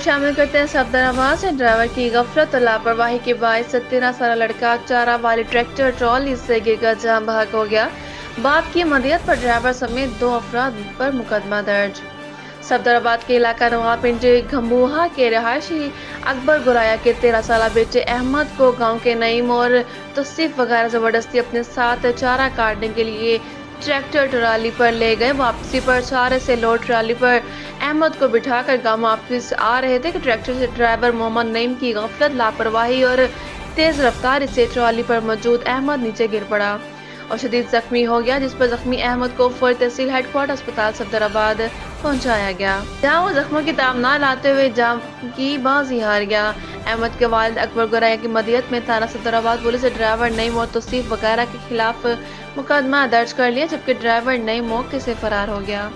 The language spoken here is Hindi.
शामिल करते हैं सफदराबाद से। ड्राइवर की गफलत और लापरवाही के बायस 13 साल लड़का चारा वाली ट्रैक्टर ट्रॉली से गिरकर जहां बहक हो गया। बाप की मदियत पर ड्राइवर समेत 2 अफराद पर मुकदमा दर्ज। सफदराबाद के इलाका नवापिंड घंबुहा के रहायशी अकबर गुराया के 13 साल बेटे अहमद को गांव के नईम और तौसीफ वगैरह जबरदस्ती अपने साथ चारा काटने के लिए ट्रैक्टर ट्राली पर ले गए। वापसी पर चारे से लोड ट्राली पर अहमद को बिठाकर गांव वापस आ रहे थे कि ट्रैक्टर से ड्राइवर मोहम्मद नईम की गफलत, लापरवाही और तेज रफ्तार से ट्राली पर मौजूद अहमद नीचे गिर पड़ा और शदीद जख्मी हो गया, जिस पर जख्मी अहमद को फौरी तहसील हेडक्वार्टर अस्पताल सफदराबाद पहुंचाया गया, जहां वो जख्मों की ताब न लाते हुए जान की बाजी हार गया। अहमद के वालिद अकबर गुराया की मदियत में थाना सफदराबाद पुलिस ने ड्राइवर नईम और तौसीफ वगैरह के खिलाफ मुकदमा दर्ज कर लिया, जबकि ड्राइवर नईम मौके से फरार हो गया।